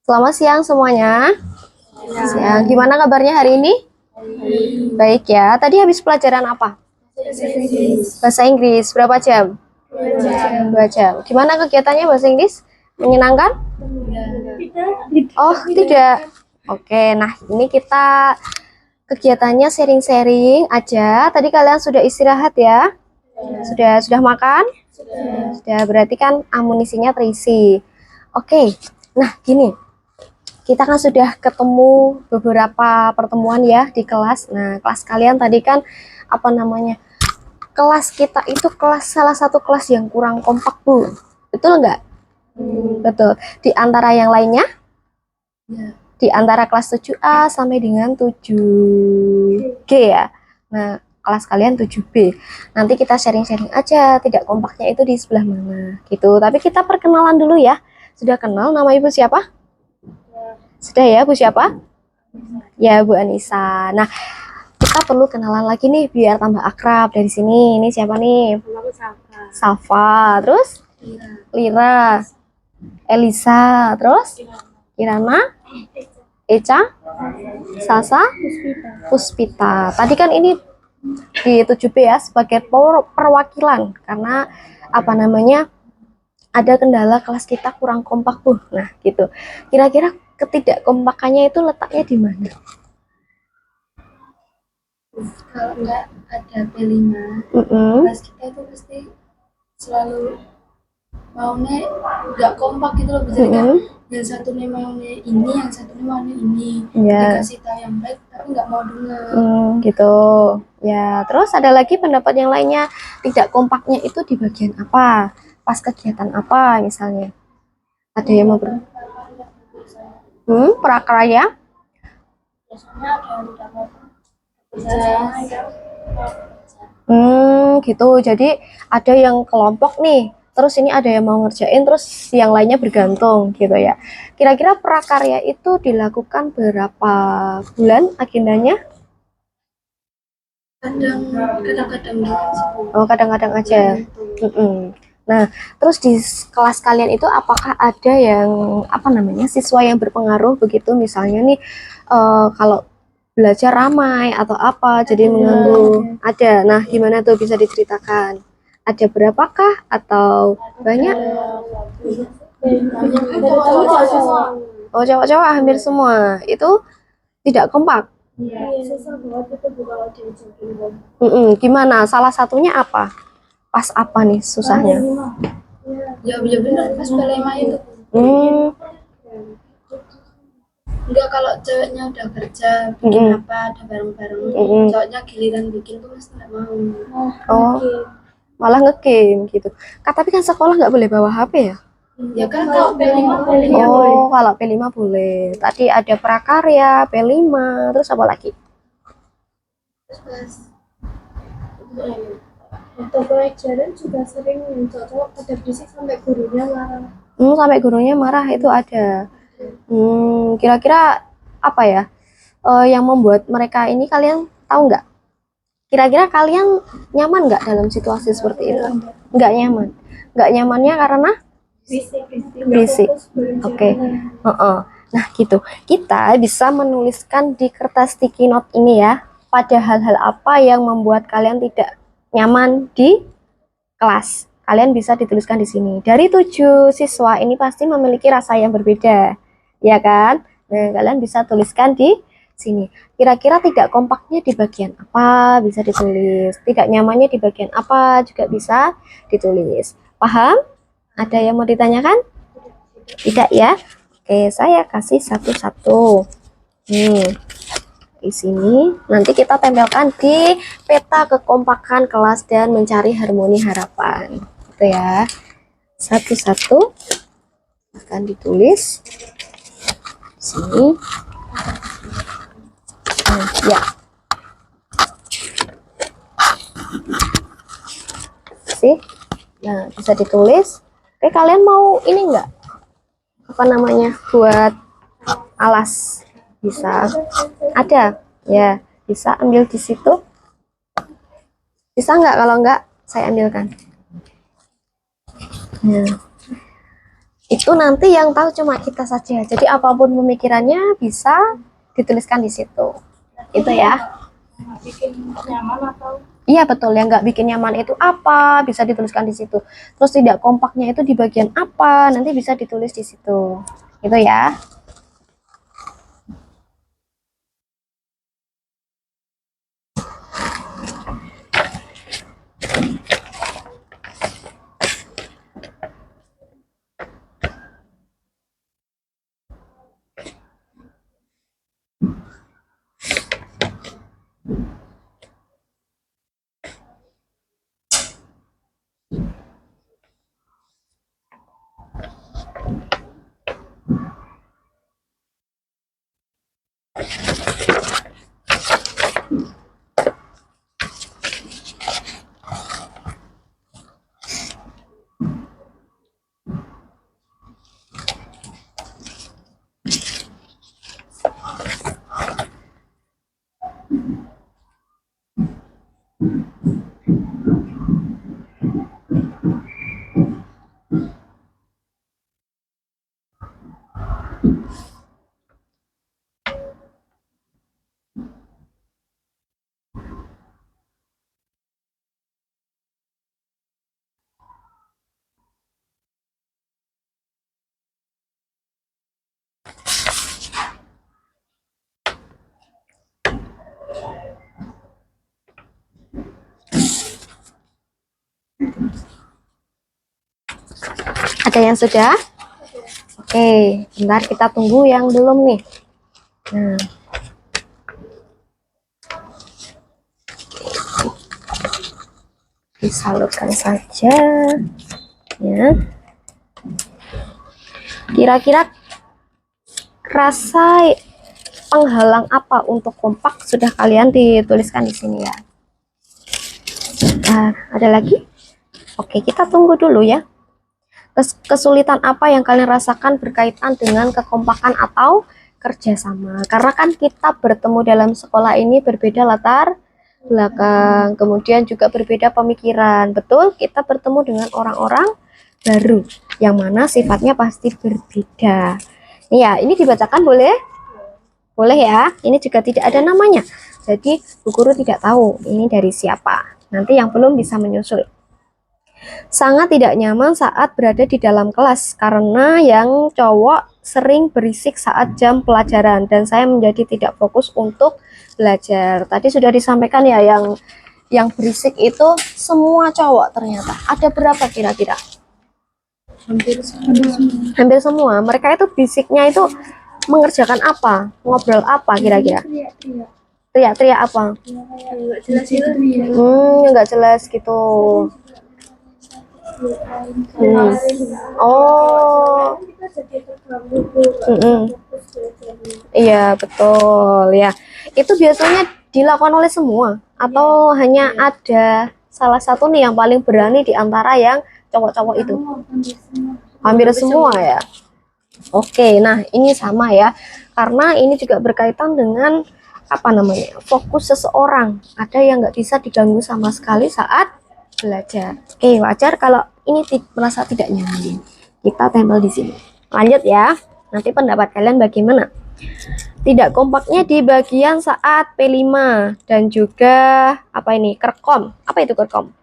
Selamat siang semuanya. Siang. Gimana kabarnya hari ini? Baik ya. Tadi habis pelajaran apa? Bahasa Inggris. Berapa jam? 2 jam. Gimana kegiatannya bahasa Inggris? Menyenangkan? Oh, tidak. Oke, nah ini kita kegiatannya sharing-sharing aja. Tadi kalian sudah istirahat ya? Sudah makan? Sudah, berarti kan amunisinya terisi. Oke. Nah, gini. Kita kan sudah ketemu beberapa pertemuan ya di kelas. Nah, kelas kalian tadi kan apa namanya? Kelas kita itu salah satu kelas yang kurang kompak, Bu. Betul nggak? Betul. Di antara yang lainnya? Di antara kelas 7A sampai dengan 7G ya. Nah, kelas kalian 7B. Nanti kita sharing-sharing aja, tidak kompaknya itu di sebelah mana gitu. Tapi kita perkenalan dulu ya. Sudah kenal nama Ibu siapa? Sudah ya, Bu siapa? Ya, Bu Anissa. Nah, kita perlu kenalan lagi nih biar tambah akrab dari sini. Ini siapa nih? Safa. Terus? Lira. Elisa. Terus? Kirana. Eca. Sasa. Puspita. Tadi kan ini di 7B ya sebagai perwakilan karena apa namanya? Ada kendala kelas kita kurang kompak, Bu. Nah, gitu. Kira-kira ketidakkompakannya itu letaknya di mana? Kalau nggak ada P5, kelas kita itu pasti selalu maunya nggak kompak gitu loh. Jadi kan yang satu nih maunya ini, yang satu nih maunya ini. Dikasih tahu yang baik tapi nggak mau dengar. Gitu ya. Terus ada lagi pendapat yang lainnya, tidak kompaknya itu di bagian apa, pas kegiatan apa misalnya? Ada yang mau prakarya? Biasanya ada yang tidak mau Gitu. Jadi ada yang kelompok nih, terus ini ada yang mau ngerjain, terus yang lainnya bergantung gitu ya. Kira-kira prakarya itu dilakukan berapa bulan agendanya? kadang-kadang gitu. Oh, kadang-kadang aja. Nah, terus di kelas kalian itu apakah ada yang apa namanya siswa yang berpengaruh begitu? Misalnya nih, kalau belajar ramai atau apa, jadi mengganggu. Ada. Nah, gimana tuh bisa diceritakan? Ada berapakah atau banyak? Oh, cowok-cowok hampir semua. Itu tidak kompak. Susah banget itu kalau diajakin. Gimana? Salah satunya apa? Pas apa nih susahnya? Ya benar pas P5 itu. Enggak, kalau ceweknya udah kerja bikin apa ada bareng-bareng, cowoknya giliran bikin tuh mesti nggak mau. Oh, malah ngegame gitu. Tapi kan sekolah nggak boleh bawa HP ya? Ya kan kalau P5 boleh. Oh, kalau P5 boleh. Tadi ada prakarya, P5, terus apa lagi? Terus untuk pelajaran juga sering yang cowok pada berisik sampai gurunya marah. Sampai gurunya marah itu ada. Kira-kira apa ya? Yang membuat mereka ini kalian tahu nggak? Kira-kira kalian nyaman nggak dalam situasi seperti itu? Nggak nyaman. Nggak nyamannya karena berisik. Oke. Nah, gitu. Kita bisa menuliskan di kertas sticky note ini ya, pada hal-hal apa yang membuat kalian tidak nyaman di kelas. Kalian bisa dituliskan di sini. Dari 7 siswa ini pasti memiliki rasa yang berbeda, ya kan? Nah, kalian bisa tuliskan di sini. Kira-kira tidak kompaknya di bagian apa bisa ditulis. Tidak nyamannya di bagian apa juga bisa ditulis. Paham? Ada yang mau ditanyakan? Tidak ya? Oke, saya kasih satu-satu. Di sini nanti kita tempelkan di peta kekompakan kelas dan mencari harmoni harapan. Gitu ya. Satu-satu akan ditulis di sini. Ya. Sih. Nah, bisa ditulis. Oke, kalian mau ini enggak? Apa namanya? Buat alas. Bisa. Ada. Ya, bisa ambil di situ. Bisa nggak? Kalau nggak, saya ambilkan. Nah, Itu nanti yang tahu cuma kita saja. Jadi apapun pemikirannya bisa dituliskan di situ. Itu ya. Bikin nyaman atau Iya betul, yang nggak bikin nyaman itu apa bisa dituliskan di situ. Terus tidak kompaknya itu di bagian apa nanti bisa ditulis di situ. Itu ya. Ada yang sudah? Oke, bentar kita tunggu yang belum nih. Nah. Disalurkan saja. Ya. Kira-kira rasa penghalang apa untuk kompak sudah kalian dituliskan di sini ya. Nah, ada lagi? Oke, kita tunggu dulu ya. Kesulitan apa yang kalian rasakan berkaitan dengan kekompakan atau kerjasama? Karena kan kita bertemu dalam sekolah ini berbeda latar belakang, kemudian juga berbeda pemikiran. Betul, kita bertemu dengan orang-orang baru yang mana sifatnya pasti berbeda. Nih ya, ini dibacakan boleh? Boleh ya. Ini juga tidak ada namanya. Jadi Bu Guru tidak tahu ini dari siapa. Nanti yang belum bisa menyusul. Sangat tidak nyaman saat berada di dalam kelas karena yang cowok sering berisik saat jam pelajaran dan saya menjadi tidak fokus untuk belajar. Tadi sudah disampaikan ya yang berisik itu semua cowok ternyata. Ada berapa kira-kira? Hampir semua. Mereka itu bisiknya itu mengerjakan apa? Ngobrol apa kira-kira? Teriak-teriak apa? nggak jelas itu. Nggak jelas gitu. Oh. Iya, betul ya. Itu biasanya dilakukan oleh semua atau hanya ada salah satu nih yang paling berani di antara yang cowok-cowok itu? Hampir semua ya. Oke, nah ini sama ya. Karena ini juga berkaitan dengan apa namanya? Fokus seseorang. Ada yang nggak bisa diganggu sama sekali saat belajar. Oke, wajar kalau ini merasa tidak nyaman. Kita tempel di sini. Lanjut ya. Nanti pendapat kalian bagaimana? Tidak kompaknya di bagian saat P5 dan juga apa ini? Kerkom. Apa itu kerkom?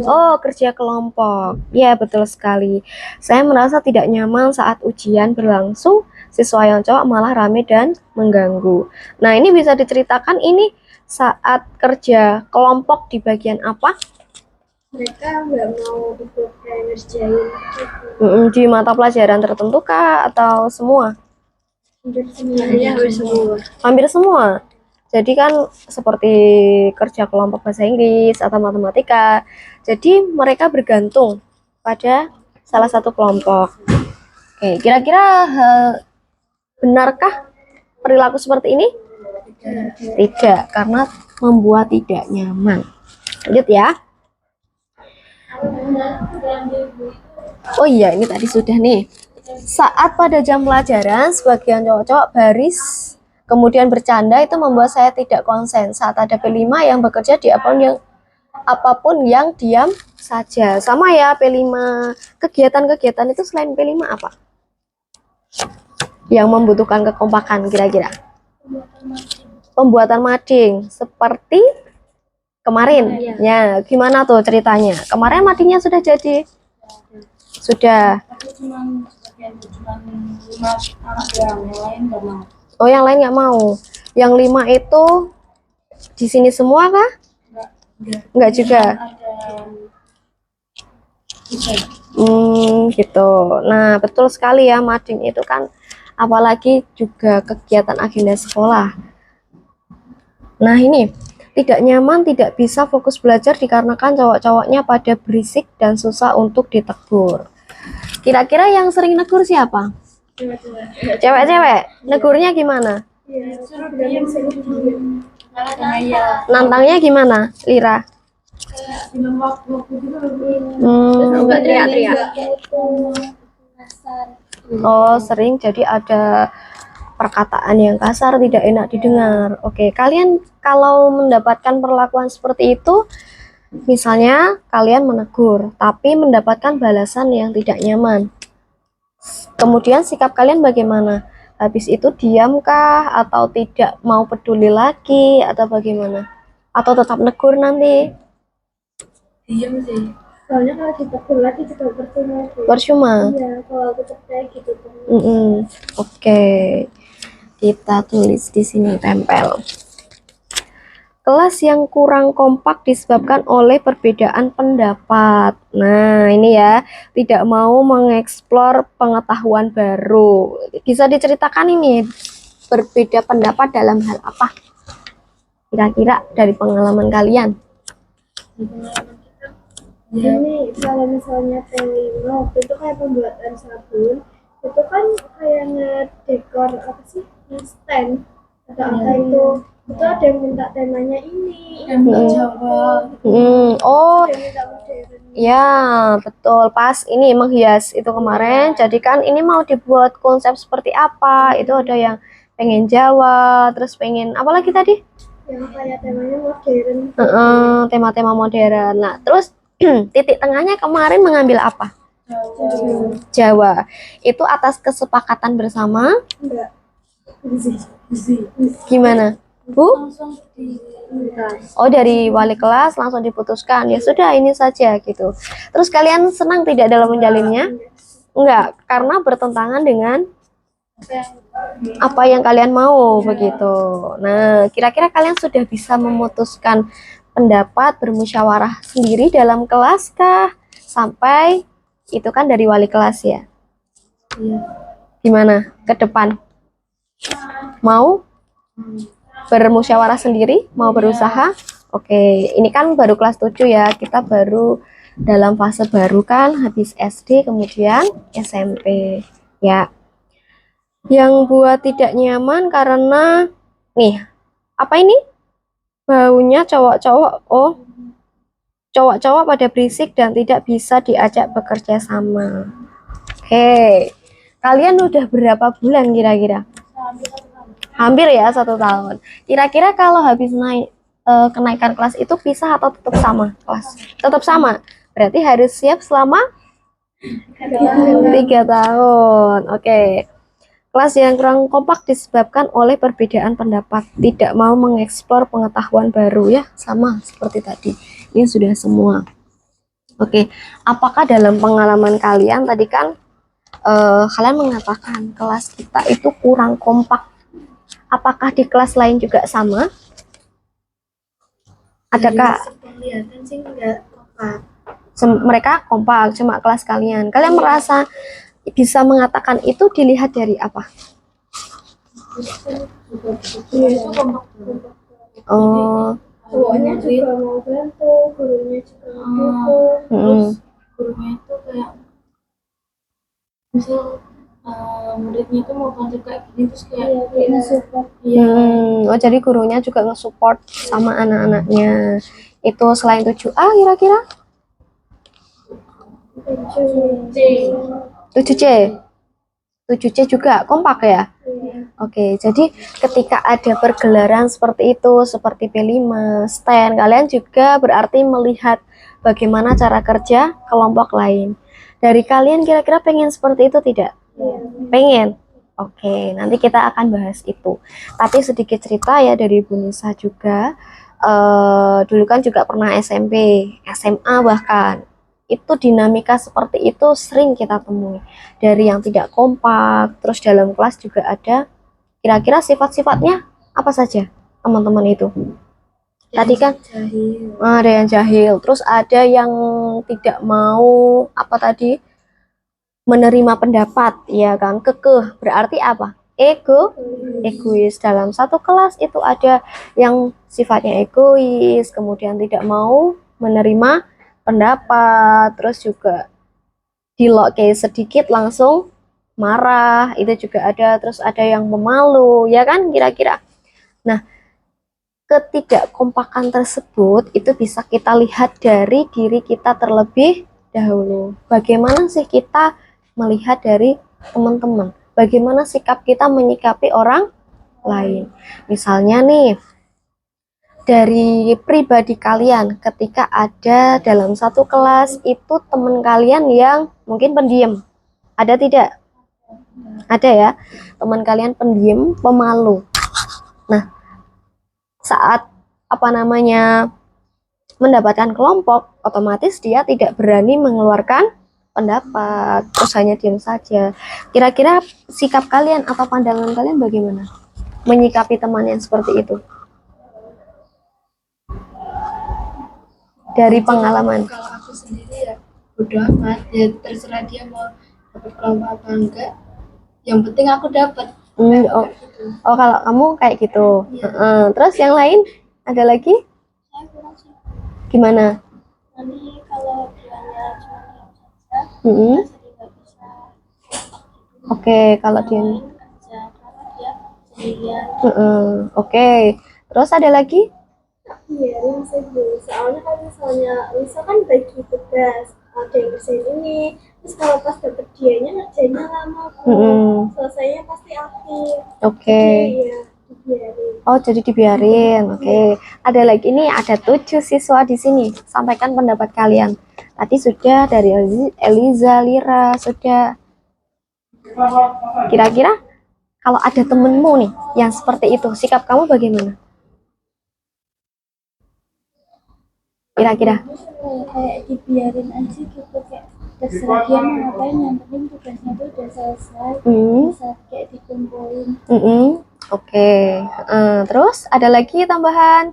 Oh, kerja kelompok. Ya, betul sekali. Saya merasa tidak nyaman saat ujian berlangsung, siswa yang cowok malah rame dan mengganggu. Nah, ini bisa diceritakan ini saat kerja kelompok di bagian apa? Mereka nggak mau ikut kayak ngerjain Di mata pelajaran tertentu kah atau semua? hampir semua. Hampir semua. Jadi kan seperti kerja kelompok bahasa Inggris atau matematika. Jadi mereka bergantung pada salah satu kelompok. Oke, kira-kira benarkah perilaku seperti ini? Tidak, karena membuat tidak nyaman. Lanjut ya. Oh iya, ini tadi sudah nih. Saat pada jam pelajaran, sebagian cowok-cowok baris, kemudian bercanda itu membuat saya tidak konsen. Saat ada P5 yang bekerja di akun yang apapun yang diam saja. Sama ya P5. Kegiatan-kegiatan itu selain P5 apa? Yang membutuhkan kekompakan kira-kira. Pembuatan mading seperti kemarin. Ya, gimana tuh ceritanya? Kemarin madingnya sudah jadi? Sudah. Cuman 5 anak yang lain nggak mau. Oh, yang lain nggak mau. Yang 5 itu di sini semua kah? Enggak juga. Gitu. Nah, betul sekali ya, mading itu kan apalagi juga kegiatan agenda sekolah. Nah, ini tidak nyaman, tidak bisa fokus belajar dikarenakan cowok-cowoknya pada berisik dan susah untuk ditegur. Kira-kira yang sering negur siapa? Cewek-cewek. Negurnya gimana? Nantangnya gimana, Lira? Enggak teriak-teriak. Oh, sering jadi ada perkataan yang kasar, tidak enak didengar. Oke, kalian kalau mendapatkan perlakuan seperti itu, misalnya kalian menegur, tapi mendapatkan balasan yang tidak nyaman. Kemudian sikap kalian bagaimana? Habis itu diamkah atau tidak mau peduli lagi atau bagaimana? Atau tetap negur nanti? Diam sih. Soalnya kalau ditegur lagi juga Percuma. Iya, kalau tetap kayak gitu. Oke. Kita tulis di sini, tempel. Kelas yang kurang kompak disebabkan oleh perbedaan pendapat. Nah, ini ya, tidak mau mengeksplor pengetahuan baru. Bisa diceritakan ini berbeda pendapat dalam hal apa? Kira-kira dari pengalaman kalian. Ini kalau misalnya Pelino itu kayak pembuatan sabun, itu kan kayak ngedekor apa sih? Stand atau apa itu ada yang minta temanya ini Jawa. Oh, Ada yang minta modern. ya, betul. Pas ini menghias itu kemarin. Jadi kan ini mau dibuat konsep seperti apa? Itu ada yang pengen Jawa, terus pengen apa lagi tadi? Yang kayak temanya modern. Tema-tema modern. Nah, terus titik tengahnya kemarin mengambil apa? Jawa. Itu atas kesepakatan bersama? Enggak. Gimana? Bu? Langsung Oh, dari wali kelas langsung diputuskan. Ya sudah, ini saja gitu. Terus kalian senang tidak dalam menjalinnya? Enggak, karena bertentangan dengan apa yang kalian mau begitu. Nah, kira-kira kalian sudah bisa memutuskan pendapat bermusyawarah sendiri dalam kelas kah? Sampai itu kan dari wali kelas ya. Iya. Gimana ke depan? Mau bermusyawarah sendiri? Mau berusaha? Oke, ini kan baru kelas 7 ya. Kita baru dalam fase baru kan, habis SD kemudian SMP. Ya. Yang buat tidak nyaman karena nih, apa ini? Baunya cowok-cowok. Oh, cowok-cowok pada berisik dan tidak bisa diajak bekerja sama. Oke, kalian udah berapa bulan kira-kira? Hampir ya 1 tahun. Kira-kira kalau habis naik kenaikan kelas itu pisah atau tetap sama kelas? Tetap sama. Berarti harus siap selama 3 tahun. Oke. Kelas yang kurang kompak disebabkan oleh perbedaan pendapat, tidak mau mengeksplor pengetahuan baru ya, sama seperti tadi. Ini sudah semua. Oke, apakah dalam pengalaman kalian tadi kan kalian mengatakan kelas kita itu kurang kompak. Apakah di kelas lain juga sama? Adakah Kelihatan sih enggak kompak. mereka kompak, cuma kelas kalian? Kalian merasa bisa mengatakan itu dilihat dari apa? Itu kompak. Oh, Cowoknya juga mau bantu, gurunya juga mau dukung. Terus gurunya itu kayak misal muridnya itu mau bantu kayak gini terus kayak nge-support. Oh, jadi gurunya juga nge-support sama anak-anaknya. Itu selain 7A kira-kira? 7C. 7C juga kompak ya? Oke, jadi ketika ada pergelaran seperti itu, seperti P5, stand, kalian juga berarti melihat bagaimana cara kerja kelompok lain. Dari kalian kira-kira pengen seperti itu tidak? Pengen? Oke, nanti kita akan bahas itu. Tapi sedikit cerita ya dari Bu Nisa juga. Dulu kan juga pernah SMP, SMA bahkan. Itu dinamika seperti itu sering kita temui. Dari yang tidak kompak, terus dalam kelas juga ada. Kira-kira sifat-sifatnya apa saja teman-teman itu? Tadi kan Jahil. ada yang jahil, terus ada yang tidak mau apa tadi menerima pendapat, ya kan? Kekeh, berarti apa? Egois. Dalam satu kelas itu ada yang sifatnya egois, kemudian tidak mau menerima pendapat, terus juga diloke sedikit langsung marah, itu juga ada. Terus ada yang pemalu, ya kan? Kira-kira. Nah, ketidakkompakan tersebut itu bisa kita lihat dari diri kita terlebih dahulu. Bagaimana sih kita melihat dari teman-teman? Bagaimana sikap kita menyikapi orang lain? Misalnya nih, dari pribadi kalian ketika ada dalam satu kelas itu teman kalian yang mungkin pendiam. Ada tidak? Ada ya, teman kalian pendiam, pemalu. Nah, saat mendapatkan kelompok, otomatis dia tidak berani mengeluarkan pendapat, terus hanya diam saja. Kira-kira sikap kalian atau pandangan kalian bagaimana menyikapi teman yang seperti itu? Dari pengalaman. Kalau aku sendiri ya bodo amat, ya terserah dia mau dapat kelompok apa enggak, yang penting aku dapat. Oh, kalau kamu kayak gitu. Terus yang lain ada lagi? Saya kurang sih. Gimana? Nanti kalau dianya cuma diam saja, Mm-mm. jadi nggak bisa Oke, kalau dia. kerja karena dia sendirian. Oke. Terus ada lagi? Biarin sih Bu, soalnya kan misalkan bagi tugas ada yang kerjain ini, terus kalau pas dapet dianya ngerjainnya lama Bu, selesainya pasti akhir. Oke. Jadi ya dibiarin. Oh, jadi dibiarin. Oke. Ada lagi nih, ada 7 siswa di sini. Sampaikan pendapat kalian. Tadi sudah dari Eliza, Lira, sudah. Kira-kira kalau ada temenmu nih yang seperti itu, sikap kamu bagaimana? Kira-kira. Kayak dibiarin aja gitu, kayak terserah dia mau ngapain, yang penting tugasnya tuh udah selesai, bisa kayak dikumpulin. Oke. Terus ada lagi tambahan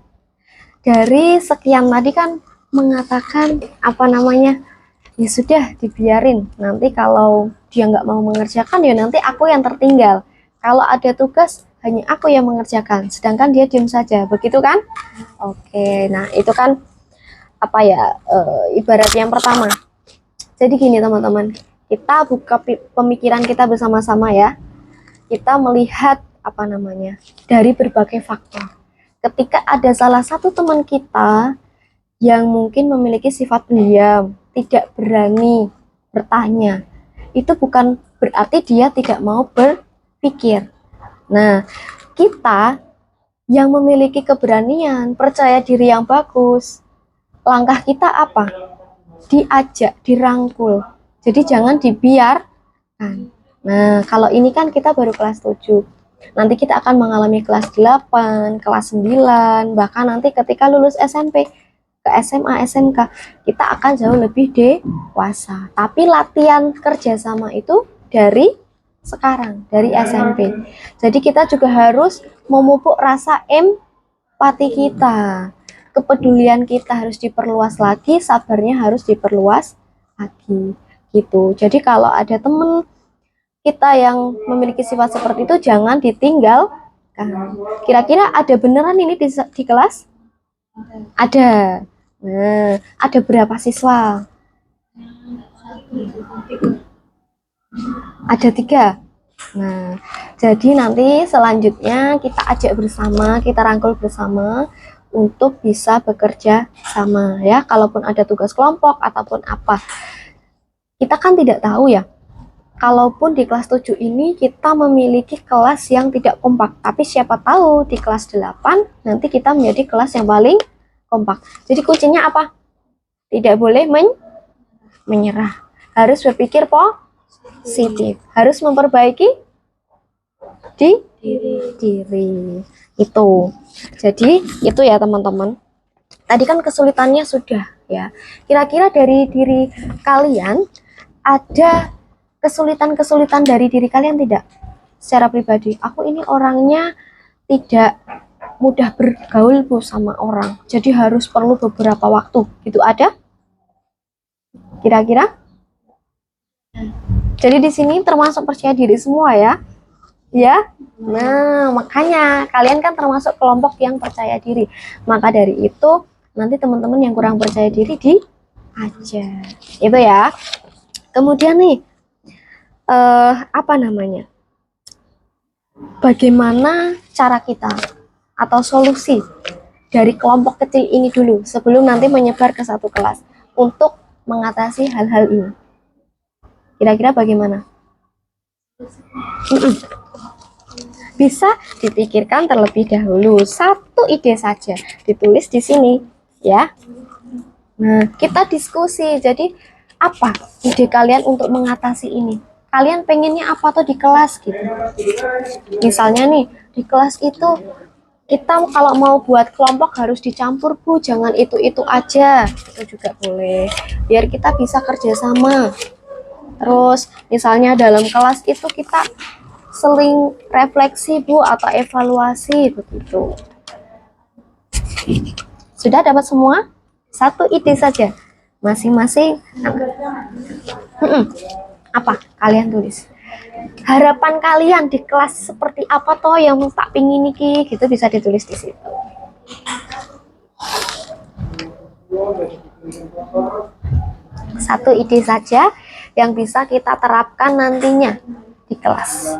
dari sekian tadi kan mengatakan ya sudah dibiarin, nanti kalau dia nggak mau mengerjakan ya nanti aku yang tertinggal, kalau ada tugas hanya aku yang mengerjakan sedangkan dia diam saja, begitu kan? Oke, nah itu kan ibarat yang pertama. Jadi gini teman-teman, kita buka pemikiran kita bersama-sama ya, kita melihat dari berbagai faktor. Ketika ada salah satu teman kita yang mungkin memiliki sifat pendiam, tidak berani bertanya, itu bukan berarti dia tidak mau berpikir. Nah, kita yang memiliki keberanian, percaya diri yang bagus, langkah kita apa? Diajak, dirangkul. Jadi jangan dibiarkan. Nah, kalau ini kan kita baru kelas 7. Nanti kita akan mengalami kelas 8, kelas 9, bahkan nanti ketika lulus SMP, ke SMA, SMK, kita akan jauh lebih dewasa. Tapi latihan kerjasama itu dari sekarang, dari SMP. Jadi kita juga harus memupuk rasa empati kita. Kepedulian kita harus diperluas lagi, sabarnya harus diperluas lagi. Gitu. Jadi kalau ada teman kita yang memiliki sifat seperti itu, jangan ditinggalkan. Kira-kira ada beneran ini di kelas? Ada. Nah, ada berapa siswa? Ada 3. Nah, jadi nanti selanjutnya kita ajak bersama, kita rangkul bersama untuk bisa bekerja sama ya. Kalaupun ada tugas kelompok ataupun apa, kita kan tidak tahu ya kalaupun di kelas 7 ini kita memiliki kelas yang tidak kompak, tapi siapa tahu di kelas 8 nanti kita menjadi kelas yang paling kompak. Jadi kuncinya apa? Tidak boleh menyerah. Harus berpikir positif. Harus memperbaiki diri. Itu. Jadi itu ya teman-teman. Tadi kan kesulitannya sudah ya. Kira-kira dari diri kalian ada kesulitan-kesulitan dari diri kalian tidak? Secara pribadi, aku ini orangnya tidak mudah bergaul Bu sama orang. Jadi harus perlu beberapa waktu. Gitu ada? Kira-kira? Jadi di sini termasuk percaya diri semua ya. Ya. Nah, makanya kalian kan termasuk kelompok yang percaya diri. Maka dari itu nanti teman-teman yang kurang percaya diri diajar. Itu ya. Kemudian nih apa namanya? Bagaimana cara kita atau solusi dari kelompok kecil ini dulu sebelum nanti menyebar ke satu kelas untuk mengatasi hal-hal ini. Kira-kira bagaimana? Bisa dipikirkan terlebih dahulu. Satu ide saja ditulis di sini ya. Nah, kita diskusi. Jadi apa ide kalian untuk mengatasi ini? Kalian pengennya apa tuh di kelas gitu? Misalnya nih, di kelas itu kita kalau mau buat kelompok harus dicampur Bu, jangan itu-itu aja. Itu juga boleh. Biar kita bisa kerjasama. Terus misalnya dalam kelas itu kita sering refleksi Bu atau evaluasi begitu. Sudah dapat semua? Satu ide saja. Masing-masing. Apa? Kalian tulis. Harapan kalian di kelas seperti apa toh yang tak pingin niki gitu bisa ditulis di situ. Satu ide saja yang bisa kita terapkan nantinya di kelas.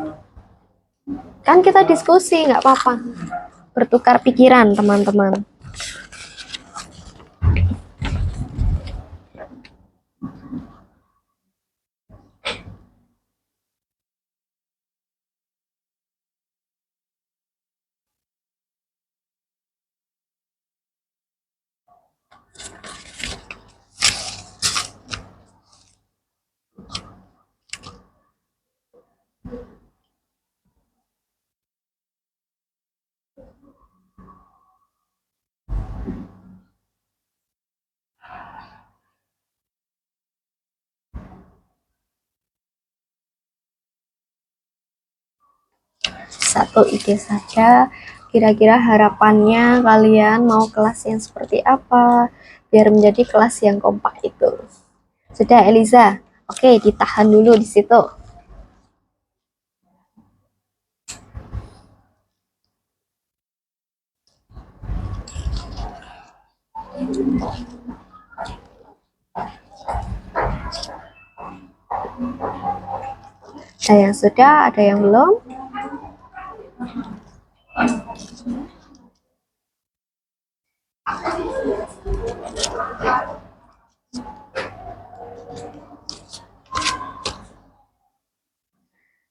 Kan kita diskusi, nggak apa-apa. Bertukar pikiran teman-teman. Satu ide saja, kira-kira harapannya kalian mau kelas yang seperti apa biar menjadi kelas yang kompak itu. Sudah Eliza? Oke, ditahan dulu di situ. Ada yang sudah, ada yang belum?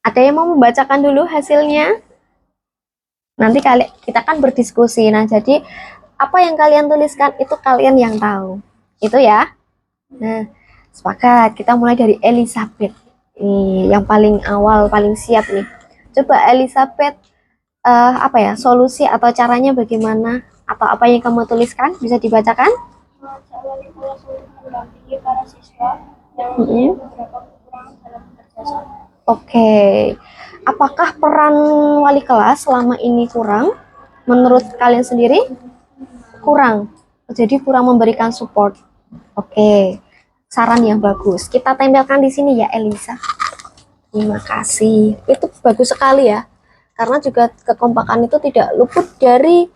Ada yang mau membacakan dulu hasilnya? Nanti kita kan berdiskusi. Nah, jadi apa yang kalian tuliskan itu kalian yang tahu. Itu ya. Nah, sepakat. Kita mulai dari Elizabeth. Nih, yang paling awal, paling siap nih. Coba Elizabeth, apa ya, solusi atau caranya bagaimana? Atau apa yang kamu tuliskan bisa dibacakan? Mengajak wali kelas untuk mendampingi para siswa yang mempunyai beberapa kekurangan dalam bekerja sama. Oke. Apakah peran wali kelas selama ini kurang? Menurut kalian sendiri? Kurang. Jadi kurang memberikan support. Oke. Saran yang bagus. Kita tempelkan di sini ya, Elisa. Terima kasih. Itu bagus sekali ya. Karena juga kekompakan itu tidak luput dari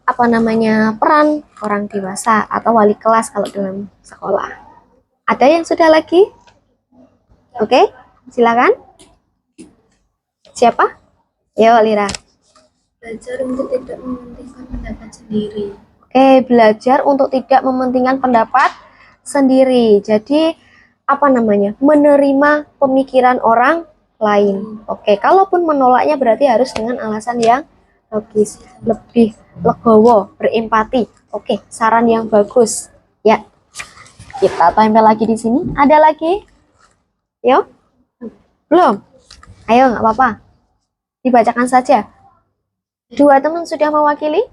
apa namanya peran orang dewasa atau wali kelas kalau dalam sekolah. Ada yang sudah lagi? Oke, silakan. Siapa? Ya, Lira. Belajar untuk tidak mementingkan pendapat sendiri. Oke, belajar untuk tidak mementingkan pendapat sendiri. Jadi apa namanya, menerima pemikiran orang lain. Oke, kalaupun menolaknya berarti harus dengan alasan yang logis, lebih legowo, berempati. Oke, saran yang bagus. Ya, kita tempel lagi di sini. Ada lagi? Yo, belum? Ayo, nggak apa-apa. Dibacakan saja. Dua teman sudah mewakili?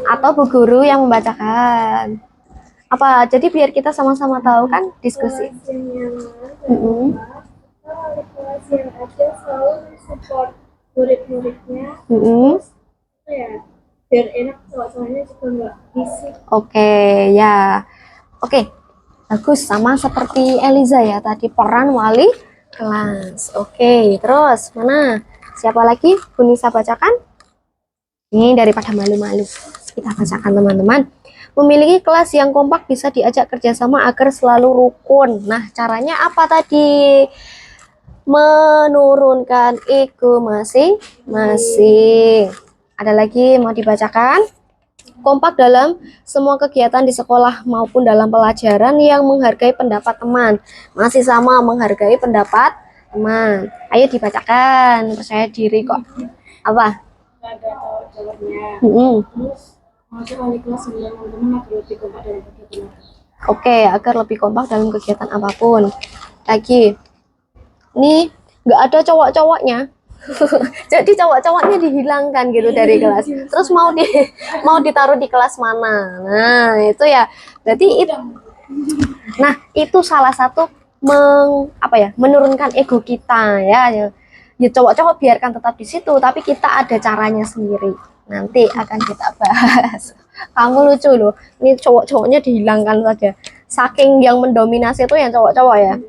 Atau Bu Guru yang membacakan? Apa? Jadi biar kita sama-sama tahu kan diskusi. Kelas yang nyaman, Mm-mm. wali kelas yang ada selalu mensupport murid-muridnya. Mm-mm. Ya, biar enak soalnya juga nggak bisik. Oke, ya. Oke, bagus. Sama seperti Eliza ya tadi, peran wali kelas. Oke, terus mana? Siapa lagi? Bu Nisa bacakan? Ini daripada malu-malu. Kita bacakan teman-teman. Memiliki kelas yang kompak bisa diajak kerjasama agar selalu rukun. Nah, caranya apa tadi? Menurunkan ego masing-masing. Ada lagi mau dibacakan? Kompak dalam semua kegiatan di sekolah maupun dalam pelajaran yang menghargai pendapat teman. Masih sama menghargai pendapat teman. Ayo dibacakan, percaya diri kok. Apa? Nggak ada jawabnya. Terus masuk wali kelas sama teman-teman agar lebih kompak dalam kegiatan. Oke, agar lebih kompak dalam kegiatan apapun. Lagi, ini nggak ada cowok-cowoknya. Jadi cowok-cowoknya dihilangkan gitu dari kelas. Terus mau ditaruh di kelas mana? Nah, itu ya. Berarti itu. Nah, itu salah satu menurunkan ego kita ya. Ya cowok-cowok biarkan tetap di situ, tapi kita ada caranya sendiri. Nanti akan kita bahas. Kamu lucu loh. Ini cowok-cowoknya dihilangkan saja. Saking yang mendominasi itu yang cowok-cowok ya.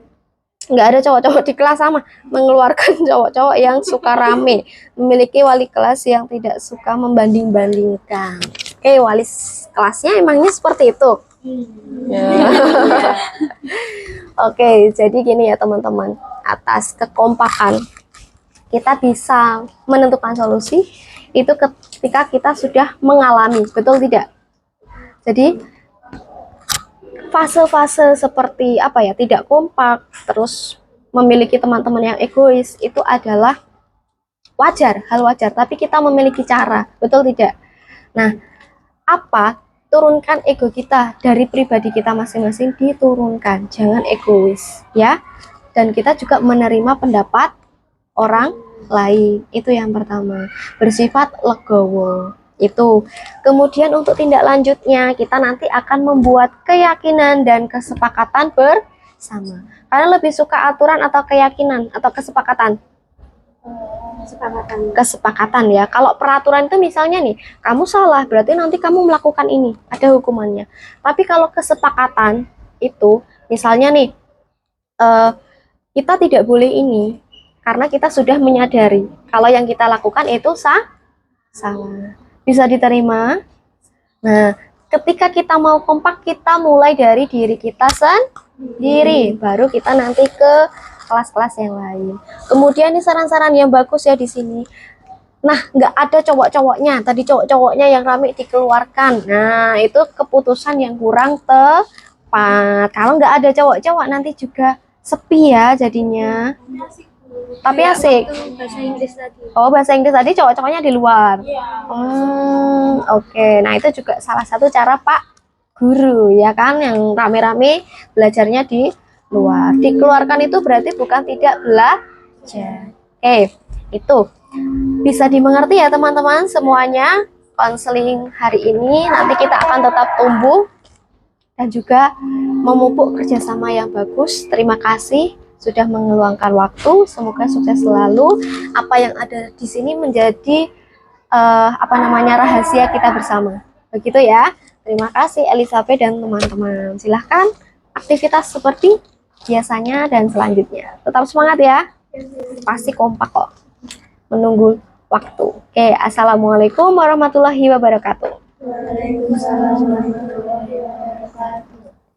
Nggak ada cowok-cowok di kelas, sama mengeluarkan cowok-cowok yang suka rame, memiliki wali kelas yang tidak suka membanding-bandingkan. Oke, wali kelasnya emangnya seperti itu. Ya. Oke, jadi gini ya teman-teman, atas kekompakan kita bisa menentukan solusi itu ketika kita sudah mengalami, betul tidak? Jadi fase-fase seperti apa ya, tidak kompak, terus memiliki teman-teman yang egois, itu adalah wajar, hal wajar, tapi kita memiliki cara, betul tidak? Nah, turunkan ego kita dari pribadi kita masing-masing, diturunkan, jangan egois ya. Dan kita juga menerima pendapat orang lain, itu yang pertama, bersifat legowo. Itu kemudian untuk tindak lanjutnya kita nanti akan membuat keyakinan dan kesepakatan bersama. Kalian lebih suka aturan atau keyakinan atau kesepakatan? Kesepakatan ya. Kalau peraturan itu misalnya nih, kamu salah berarti nanti kamu melakukan ini, ada hukumannya. Tapi kalau kesepakatan itu misalnya nih, kita tidak boleh ini karena kita sudah menyadari kalau yang kita lakukan itu salah. Bisa diterima. Nah, ketika kita mau kompak, kita mulai dari diri kita sendiri, baru kita nanti ke kelas-kelas yang lain. Kemudian ini saran-saran yang bagus ya di sini. Nah, nggak ada cowok-cowoknya. Tadi cowok-cowoknya yang rame dikeluarkan. Nah, itu keputusan yang kurang tepat. Kalau nggak ada cowok-cowok nanti juga sepi ya jadinya. Tapi asik. Bahasa Inggris tadi. Oh, bahasa Inggris tadi cowok-cowoknya di luar. Oke. Nah, itu juga salah satu cara Pak Guru ya kan, yang rame-rame belajarnya di luar. Dikeluarkan itu berarti bukan tidak belajar. Oke, itu bisa dimengerti ya teman-teman semuanya. Konseling hari ini nanti kita akan tetap tumbuh dan juga memupuk kerjasama yang bagus. Terima kasih sudah meluangkan waktu. Semoga sukses selalu. Apa yang ada di sini menjadi rahasia kita bersama. Begitu ya. Terima kasih Elizabeth dan teman-teman. Silahkan aktivitas seperti biasanya dan selanjutnya. Tetap semangat ya. Pasti kompak kok. Menunggu waktu. Oke, assalamualaikum warahmatullahi wabarakatuh. Waalaikumsalam.